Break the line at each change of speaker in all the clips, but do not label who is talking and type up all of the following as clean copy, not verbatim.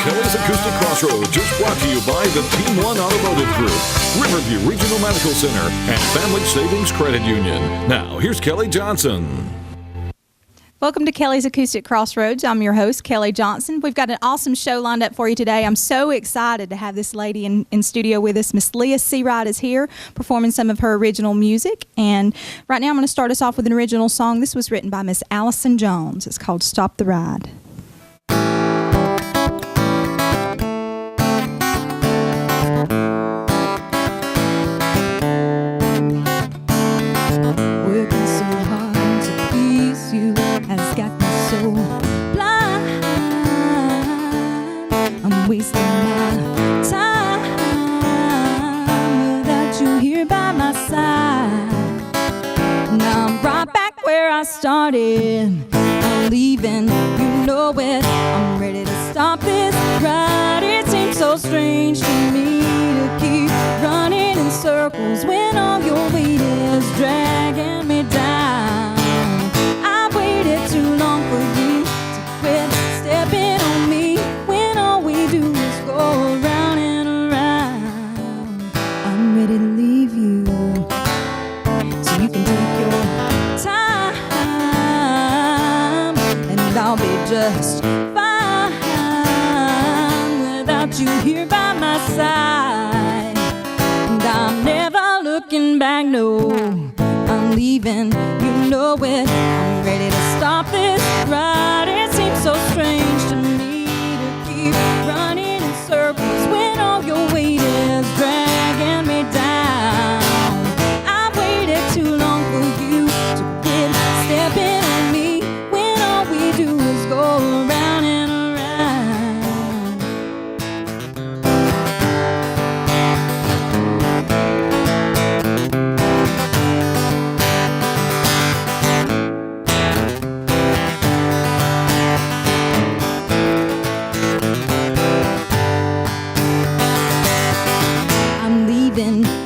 Kelli's Acoustic Crossroads is brought to you by the Team One Automotive Group, Riverview Regional Medical Center, and Family Savings Credit Union. Now, here's Kelli Johnson.
Welcome to Kelli's Acoustic Crossroads. I'm your host, Kelli Johnson. We've got an awesome show lined up for you today. I'm so excited to have this lady in studio with us. Miss Leah Seawright is here performing some of her original music. And right now I'm going to start us off with an original song. This was written by Miss Allison Jones. It's called Stop the Ride.
Wasting my time without you here by my side. Now I'm right back where I started. I'm leaving, you know it. I'm ready to stop this ride. It seems so strange to me to keep running in circles when all your weight is dragging me down. I waited too long for you to quit stepping on me. Go around and around. I'm ready to leave you, so you can take your time, and I'll be just fine without you here by my side. And I'm never looking back, no. I'm leaving, you know it. I'm ready to stop this ride. It seems so strange to me to keep running circles when all your weight is dragging me down. I waited too long for you to quit stepping on me when all we do is go around and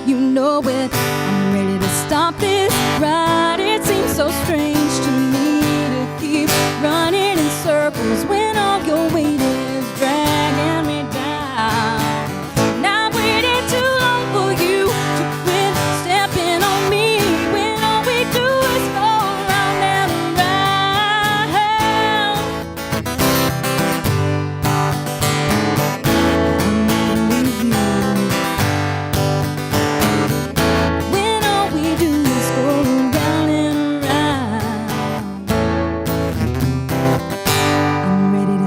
you know it. I'm ready to stop this ride. It seems so strange to me to keep running in circles when all your weight is dragging me down. And I waited too long for you to quit stepping on me when all we do is go around and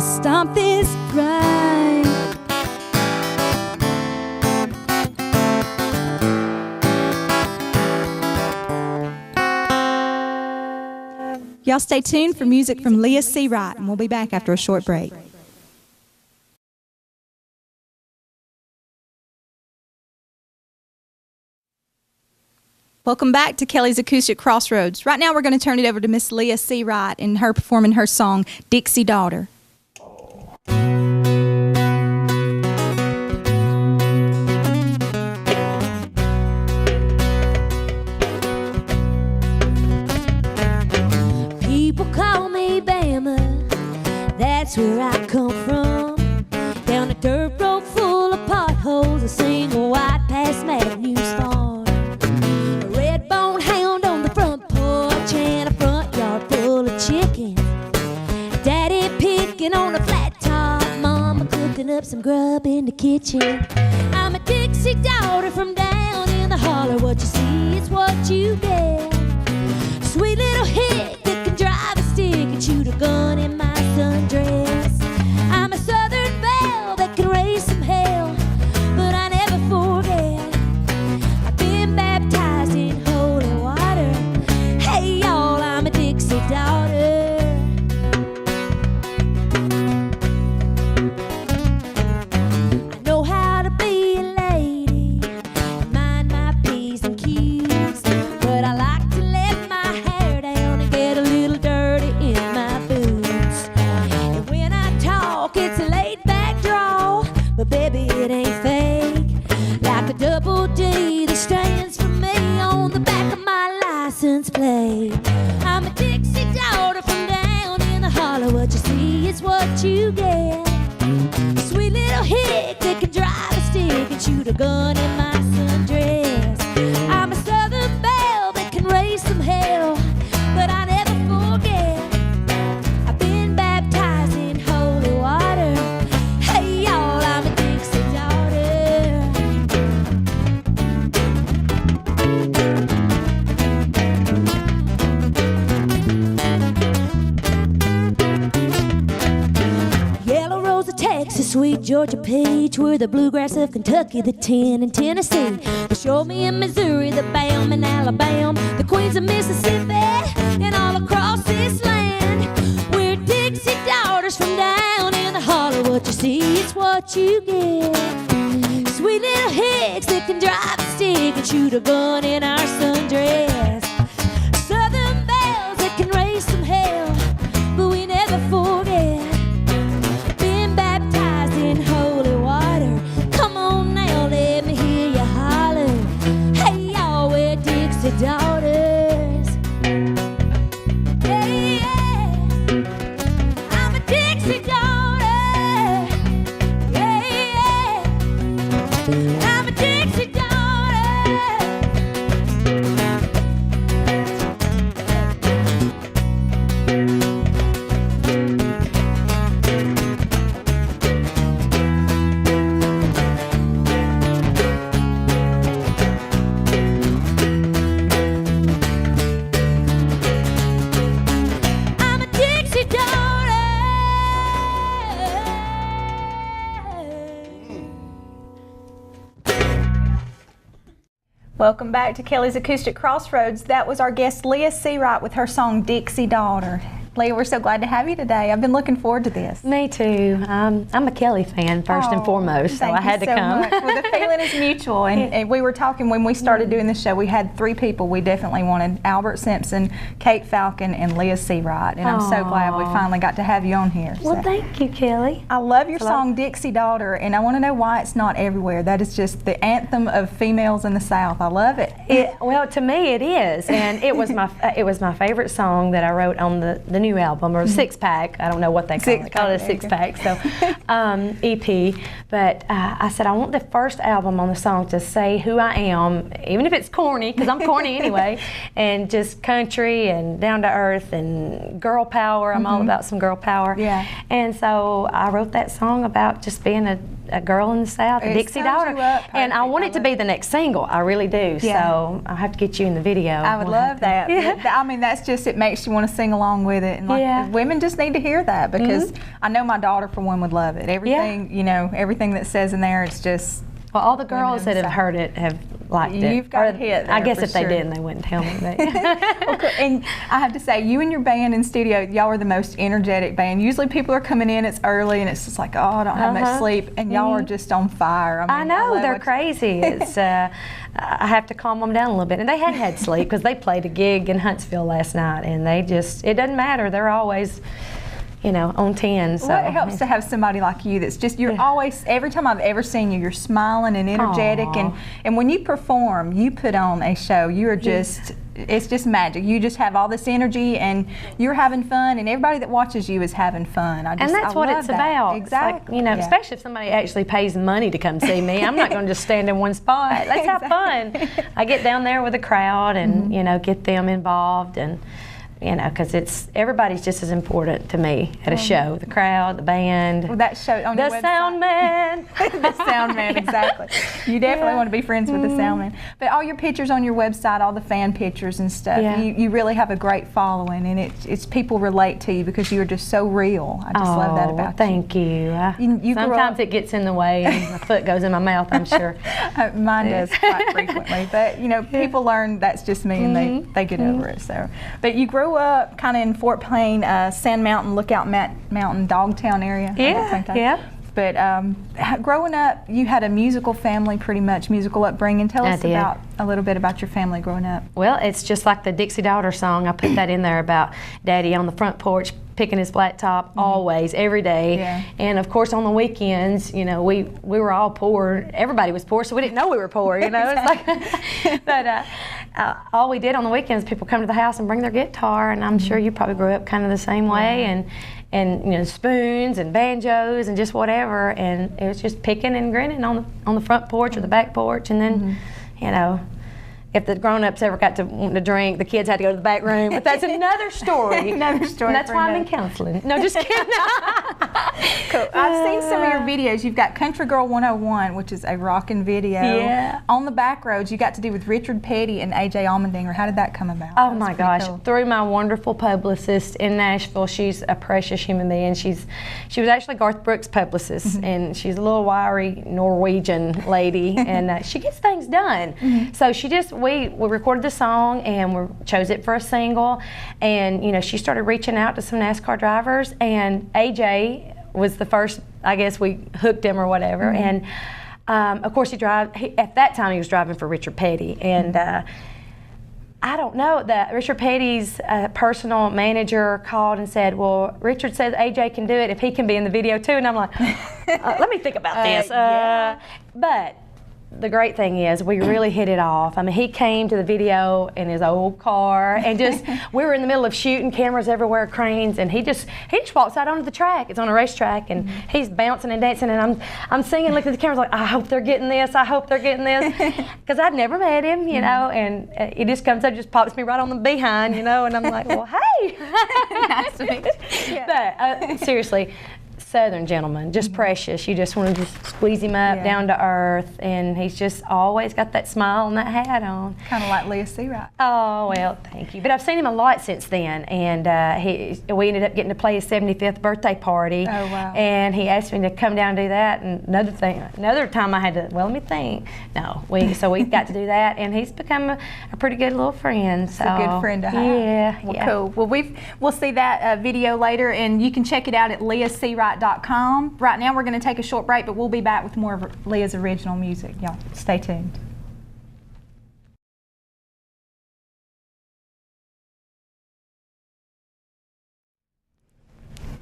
stop this ride.
Y'all stay tuned for music from Leah Seawright, and we'll be back after a short break. Welcome back to Kelli's Acoustic Crossroads. Right now we're going to turn it over to Miss Leah Seawright and her performing her song, Dixie Daughter.
People call me Bama, that's where I come from. Down a dirt road full of potholes, a single white past Matthew's farm. A red-bone hound on the front porch and a front yard full of chickens. Daddy picking on a flat top, Mama cooking up some grub in the kitchen. I'm a Dixie daughter from down in the holler. What you see is what you get. Sweet little hick that can drive a stick and shoot a gun in my sundress. I'm a southern belle that can raise some hell, but I never forget. I've been baptized in holy water. Hey y'all, I'm a Dixie daughter. I know how to be a lady, mind my P's and Q's, but I like to let my hair down and get a little dirty in my boots. and shoot a gun in my sundress. I'm a southern belle that can raise some hell, but I never forget. I've been baptized in holy water. Hey y'all, I'm a Dixie daughter. Yellow rose of Texas, sweet Georgia peach, we're the bluegrass of Kentucky, the tin in Tennessee, the show me in Missouri, the bam in Alabama, the queens of Mississippi, and all across this land. We're Dixie daughters from down in the holler. What you see is what you get. Sweet little hicks that can drive a stick and shoot a gun in our sundress. Southern belles that can raise some hell, but we never forget. Been baptized in holy water. Come on now, let me hear you holler. Hey y'all, we're Dixie daughters. Hey, yeah. I'm a Dixie daughter. Yeah, yeah. I'm a Dixie daughter. I'm a Dixie daughter.
Welcome back to Kelli's Acoustic Crossroads. That was our guest Leah Seawright with her song Dixie Daughter. Leah, we're so glad to have you today. I've been looking forward to this.
Me too. I'm a Kelli fan first and foremost, so I had to come.
Much. Well, the feeling is mutual, and we were talking when we started doing the show. We had 3 people we definitely wanted: Albert Simpson, Kate Falcon, and Leah Seawright. And I'm so glad we finally got to have you on here.
Well,
So.
thank you, Kelli.
I love your song Dixie Daughter, and I want to know why it's not everywhere. That is just the anthem of females in the South. I love it.
Well, to me it is, and it was my favorite song that I wrote on the new album, or 6-pack. I don't know what they call it. They call it a 6-pack. So EP. But I said I want the first album on the song to say who I am, even if it's corny, because I'm corny anyway, and just country and down to earth and girl power. I'm all about some girl power.
Yeah.
And so I wrote that song about just being a girl in the South, a Dixie daughter. And I want it to be the next single. I really do.
Yeah.
So I'll have to get you in the video.
I would love that. I mean, that's just, it makes you want to sing along with it. And like, women just need to hear that, because I know my daughter, for one, would love it. Everything, you know, everything that says in there, it's just.
Well, all the girls that have heard it have liked it.
You've got a hit there,
I guess
for
if they
sure.
didn't, they wouldn't tell me. But.
Well, cool. And I have to say, you and your band in studio, y'all are the most energetic band. Usually people are coming in, it's early, and it's just like, oh, I don't have much sleep, and y'all are just on fire.
I know, they're crazy. It's I have to calm them down a little bit. And they hadn't had sleep because they played a gig in Huntsville last night, and they just, it doesn't matter. They're always, you know, on 10. So
well, it helps to have somebody like you that's just, you're always, every time I've ever seen you, you're smiling and energetic, and when you perform, you put on a show. You are just, it's just magic. You just have all this energy, and you're having fun, and everybody that watches you is having fun.
And that's what it's about.
Exactly.
It's like, you know, especially if somebody actually pays money to come see me. I'm not going to just stand in one spot. Let's have fun. I get down there with the crowd and, you know, get them involved, and you know, because it's, everybody's just as important to me at a show. The crowd, the band,
well, that show on your
the
website.
sound man.
The sound man, exactly. You definitely want to be friends with the sound man. But all your pictures on your website, all the fan pictures and stuff, you really have a great following, and it's people relate to you because you're just so real. I just love that about
thank you. Sometimes it gets in the way and my foot goes in my mouth, I'm sure.
Mine does quite frequently. But, you know, people learn that's just me, and they get over it. So, but you grew up kind of in Fort Payne, Sand Mountain, Lookout Mountain, Dogtown area.
Yeah.
But growing up, you had a musical family, pretty much, musical upbringing. Tell us a little bit about your family growing up.
Well, it's just like the Dixie Daughter song. I put that in there about Daddy on the front porch picking his flat top always, every day.
Yeah.
And of course on the weekends, you know, we were all poor. Everybody was poor, so we didn't know we were poor, you know. It's like, but all we did on the weekends, people come to the house and bring their guitar, and I'm sure you probably grew up kind of the same way. and spoons and banjos and just whatever, and it was just picking and grinning on the front porch or the back porch, and then if the grown-ups ever got to want to drink, the kids had to go to the back room. But that's another story.
Another story.
And that's why I'm in counseling. No, just kidding.
Cool. I've seen some of your videos. You've got Country Girl 101, which is a rockin' video.
Yeah.
On the Back Roads, you got to do with Richard Petty and AJ Allmendinger. How did that come about?
Oh my gosh!
Cool.
Through my wonderful publicist in Nashville. She's a precious human being. She was actually Garth Brooks' publicist, and she's a little wiry Norwegian lady, and she gets things done. So we recorded the song and we chose it for a single, and she started reaching out to some NASCAR drivers, and AJ was the first. I guess we hooked him or whatever, and of course at that time he was driving for Richard Petty, and I don't know that Richard Petty's personal manager called and said, well, Richard says AJ can do it if he can be in the video too, and I'm like, let me think about this. But the great thing is we really hit it off. I mean, he came to the video in his old car, and we were in the middle of shooting, cameras everywhere, cranes, and he just walks out onto the track. It's on a racetrack, and he's bouncing and dancing, and I'm singing, looking at the cameras like, I hope they're getting this, I hope they're getting this, because I'd never met him, and it just comes up, just pops me right on the behind, and I'm like, well, hey.
Nice to meet you.
But seriously, Southern gentleman, just precious. You just want to just squeeze him up, down to earth, and he's just always got that smile and that hat on.
Kind of like Leah Seawright.
Oh, well, thank you. But I've seen him a lot since then, and we ended up getting to play his 75th birthday party.
Oh, wow.
And he asked me to come down and do that, and another time I had to, let me think. No, so we got to do that, and he's become a pretty good little friend. So.
It's a good friend to have.
Yeah,
well, cool. Well, we'll see that video later, and you can check it out at leahseawright.com. Right now we're going to take a short break, but we'll be back with more of Leah's original music. Y'all stay tuned.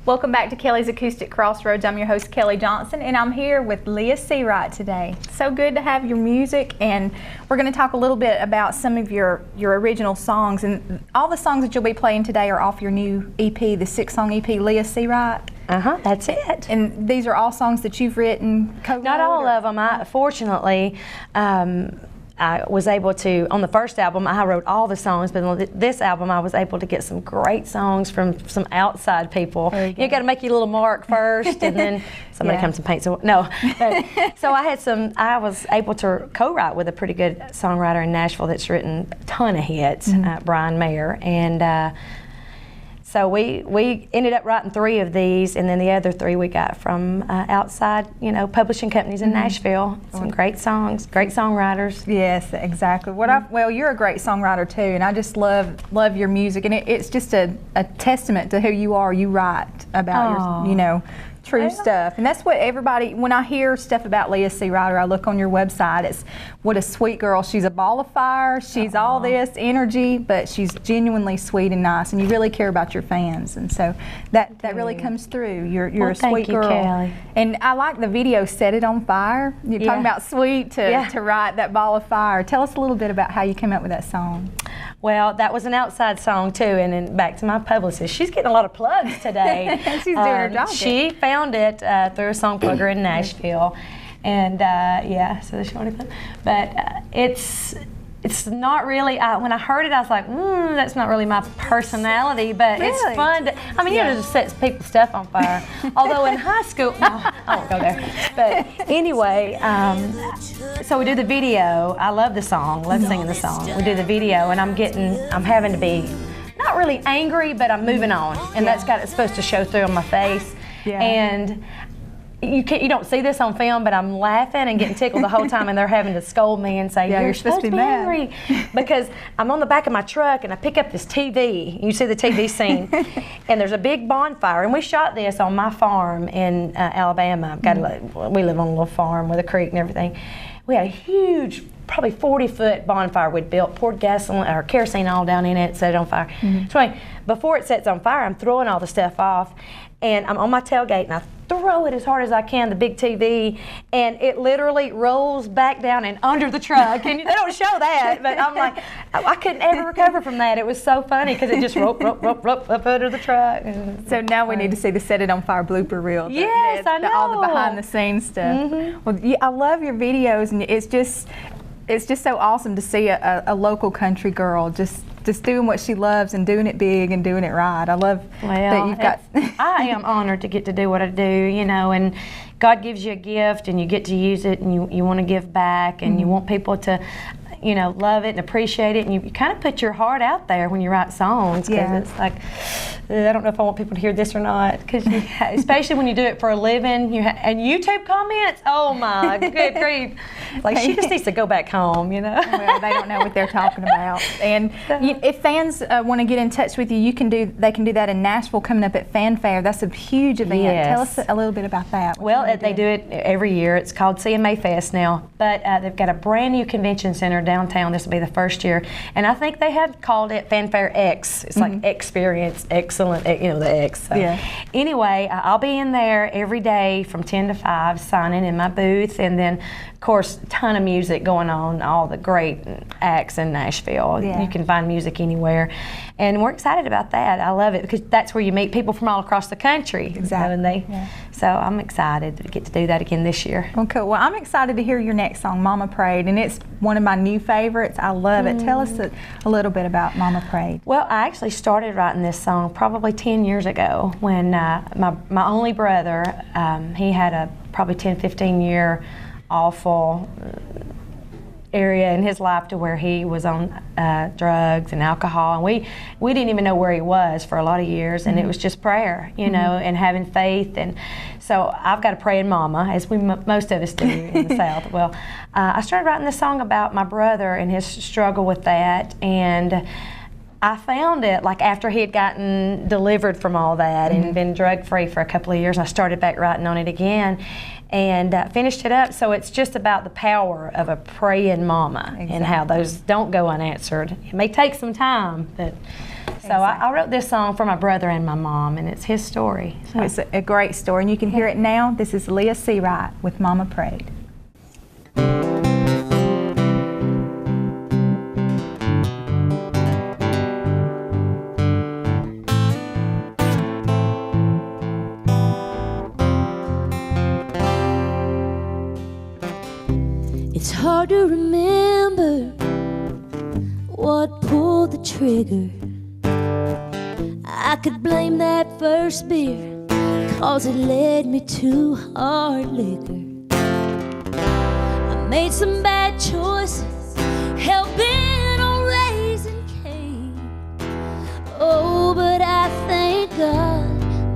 Welcome back to Kelli's Acoustic Crossroads. I'm your host, Kelli Johnson, and I'm here with Leah Seawright today. So good to have your music, and we're going to talk a little bit about some of your original songs. And all the songs that you'll be playing today are off your new EP, the 6-song EP, Leah Seawright.
That's it.
And these are all songs that you've written, co-wrote?
Not all of them. Fortunately, I was able to, on the first album, I wrote all the songs, but on this album, I was able to get some great songs from some outside people. You got to make your little mark first, and then somebody comes and paints. So I was able to co-write with a pretty good songwriter in Nashville that's written a ton of hits, Brian Mayer, and so we ended up writing 3 of these, and then the other 3 we got from outside, publishing companies in Nashville. Some great songs, great songwriters.
Yes, exactly. Well, you're a great songwriter too, and I just love your music, and it's just a testament to who you are. You write about your, true stuff, and that's what everybody. When I hear stuff about Leah Seawright, or I look on your website, it's what a sweet girl. She's a ball of fire. She's all this energy, but she's genuinely sweet and nice, and you really care about your fans, and so that really comes through. You're a sweet girl,
Kelli.
And I like the video "Set It on Fire." You're talking about sweet to write that ball of fire. Tell us a little bit about how you came up with that song.
Well, that was an outside song too, and then back to my publicist. She's getting a lot of plugs today.
She's doing her job.
She found it through a song plugger in Nashville, and so she wanted to. But it's not really. When I heard it, I was like, that's not really my personality. But it's fun. To set people's stuff on fire. Although in high school, I won't go there. But anyway, so we do the video. I love the song. Love singing the song. We do the video, and I'm having to be not really angry, but I'm moving on, and it's supposed to show through on my face. Yeah. And you don't see this on film, but I'm laughing and getting tickled the whole time, and they're having to scold me and say, you're supposed to be angry. Because I'm on the back of my truck, and I pick up this TV. You see the TV scene, and there's a big bonfire, and we shot this on my farm in Alabama. We live on a little farm with a creek and everything. We had a huge, probably 40-foot bonfire we'd built, poured gasoline or kerosene all down in it, set it on fire. So anyway, before it sets on fire, I'm throwing all the stuff off, and I'm on my tailgate, and I throw it as hard as I can, the big TV, and it literally rolls back down and under the truck. And they don't show that, but I'm like, I couldn't ever recover from that. It was so funny because it just rope up under the truck.
So now we need to see the Set It On Fire blooper reel.
Yes, I know.
All the behind the scenes stuff. Well, I love your videos, and it's just so awesome to see a local country girl just doing what she loves and doing it big and doing it right. I love that you've got.
I am honored to get to do what I do, and God gives you a gift and you get to use it, and you want to give back, and you want people to, love it and appreciate it, and you kind of put your heart out there when you write songs, because it's like, I don't know if I want people to hear this or not, because especially when you do it for a living, and YouTube comments, oh my good grief, like she just needs to go back home,
Well, they don't know what they're talking about. And if fans want to get in touch with you, they can do that in Nashville coming up at Fanfare. That's a huge event.
Yes.
Tell us a little bit about that.
Well, they do it every year. It's called CMA Fest now, but they've got a brand new convention center downtown. This will be the first year, and I think they have called it Fanfare X. It's like experience, excellent, the X. So anyway, I'll be in there every day from 10 to 5 signing in my booth, and then of course a ton of music going on, all the great acts in Nashville. You can find music anywhere, and we're excited about that. I love it because that's where you meet people from all across the country.
Exactly.
So I'm excited to get to do that again this year.
Well, cool. Well, I'm excited to hear your next song, Mama Prayed, and it's one of my new favorites. I love it. Tell us a little bit about Mama Prayed.
Well, I actually started writing this song probably 10 years ago when my only brother, he had a probably 10, 15 year awful area in his life to where he was on drugs and alcohol, and we didn't even know where he was for a lot of years, and it was just prayer, and having faith. And so I've got a praying mama, as most of us do in the South. Well, I started writing this song about my brother and his struggle with that, and I found it like after he had gotten delivered from all that and been drug free for a couple of years. I started back writing on it again and finished it up. So it's just about the power of a praying mama and how those don't go unanswered. It may take some time, but so I wrote this song for my brother and my mom, and it's his story. So.
It's a great story, and you can hear it now. This is Leah Seawright with Mama Prayed.
It's hard to remember what pulled the trigger. I could blame that first beer, 'cause it led me to hard liquor. I made some bad choices, hell-bent on raising Cain. Oh, but I thank God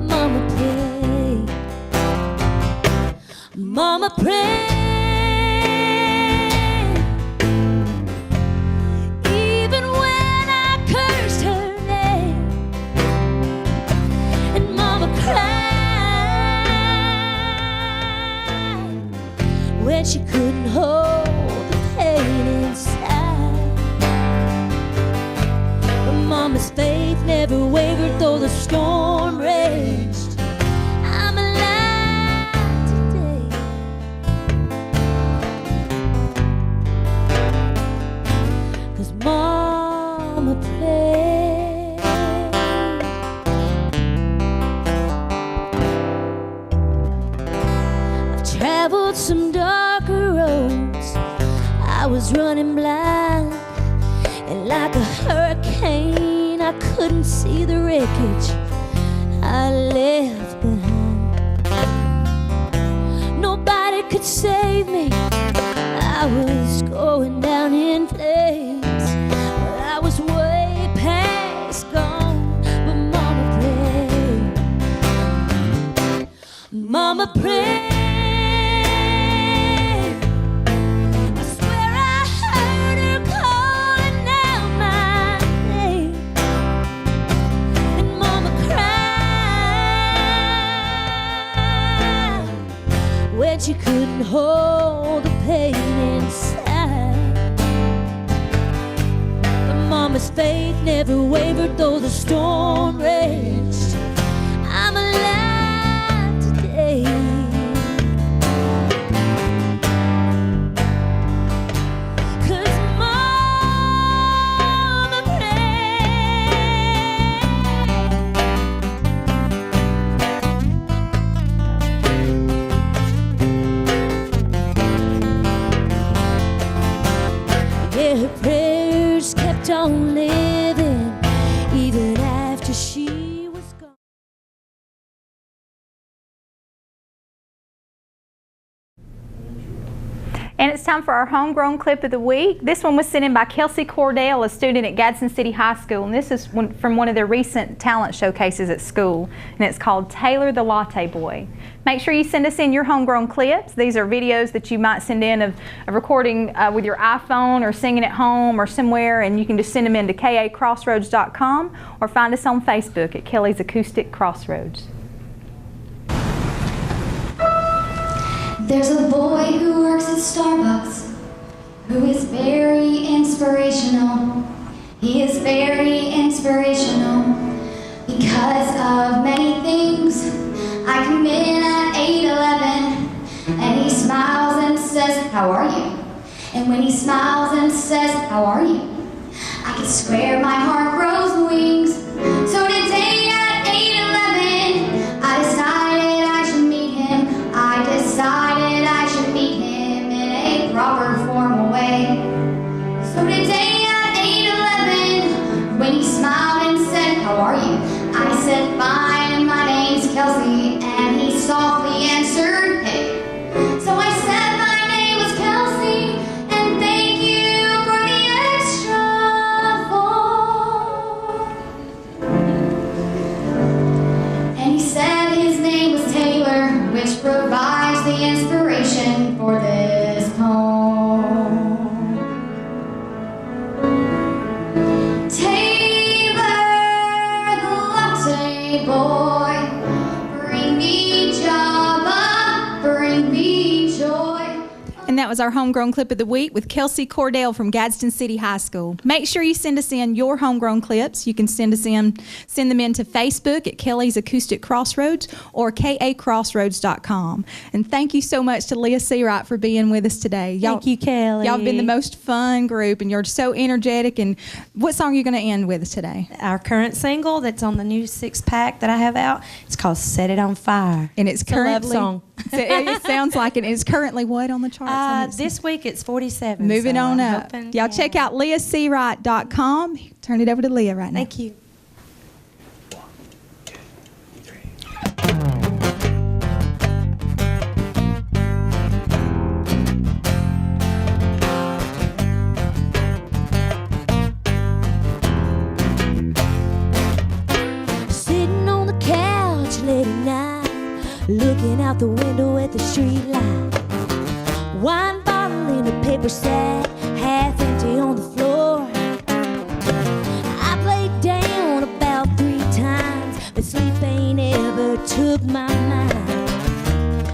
Mama prayed. Mama prayed. When she couldn't hold the pain inside, but Mama's faith never wavered though the storm raged. I'm alive today, 'cause Mama prayed. I've traveled some darker roads, I was running blind, and like a hurricane I couldn't see the wreckage I left behind. Nobody could save me, I was going down in flames, but I was way past gone. But Mama prayed. Mama prayed. She couldn't hold the pain inside, but Mama's faith never wavered though the storm raged. I'm alive on living even after she was gone.
And it's time for our homegrown clip of the week. This one was sent in by Kelsey Cordell, a student at Gadsden City High School, and this is from one of their recent talent showcases at school, and it's called Taylor the Latte Boy. Make sure you send us in your homegrown clips. These are videos that you might send in of recording with your iPhone or singing at home or somewhere, and you can just send them in to kacrossroads.com or find us on Facebook at Kelli's Acoustic Crossroads.
There's a boy who works at Starbucks who is very inspirational. He is very inspirational because of many things. I come in at 8:11 and he smiles and says, "How are you?" And when he smiles and says, "How are you?" I can swear my heart grows wings. So today at 8:11 I decided I should meet him. I decided I should meet him in a proper formal way. So today at 8:11, when he smiled and said, "How are you?" I said, "Fine, my name's Kelsey," and he softly answered, "Hey." So I said my name was Kelsey, and thank you for the extra $4. And he said his name was Taylor, which provides the inspiration for this poem. Taylor, the latte boy, bring me Java, bring me joy.
And that was our homegrown clip of the week with Kelsey Cordell from Gadsden City High School. Make sure you send us in your homegrown clips. You can send them in to Facebook at Kelli's Acoustic Crossroads or kacrossroads.com. And thank you so much to Leah Seawright for being with us today.
Thank you, Kelli.
Y'all have been the most fun group, and you're so energetic. And what song are you going to end with us today?
Our current single that's on the new 6-pack that I have out, it's called Set It On Fire.
And it's
a love song.
It sounds like it is currently what on the charts?
This week it's 47.
Moving
so
on
I'm
up.
hoping,
Y'all check out leahseawright.com. Turn it over to Leah right now.
Thank you.
Sitting on the couch late at night, looking out the window at the street light. Wine bottle in a paper sack, half empty on the floor. I played down about 3 times, but sleep ain't ever took my mind.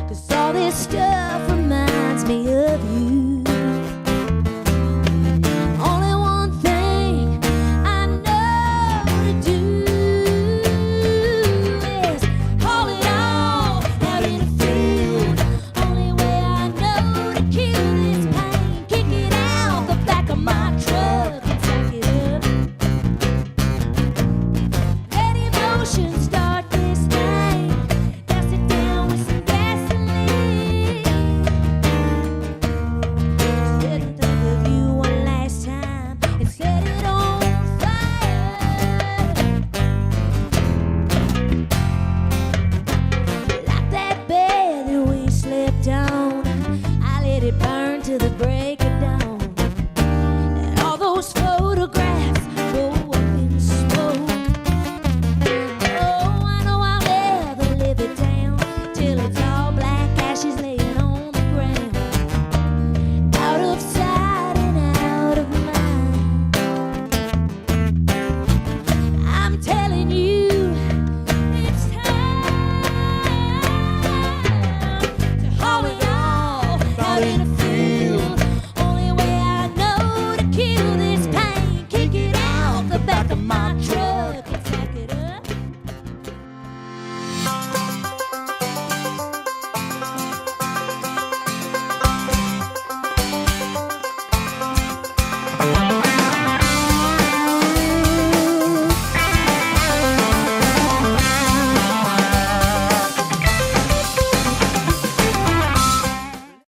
'Cause all this stuff reminds me of you. Only one thing I know to do is haul it off out in the field. Only way I know to kill this pain, kick it out the back of my truck and suck it up. Let emotion start this thing, dust it down with some gasoline. Let me think of you one last time and set it on fire. Like that bed that we slept on, I let it burn to the break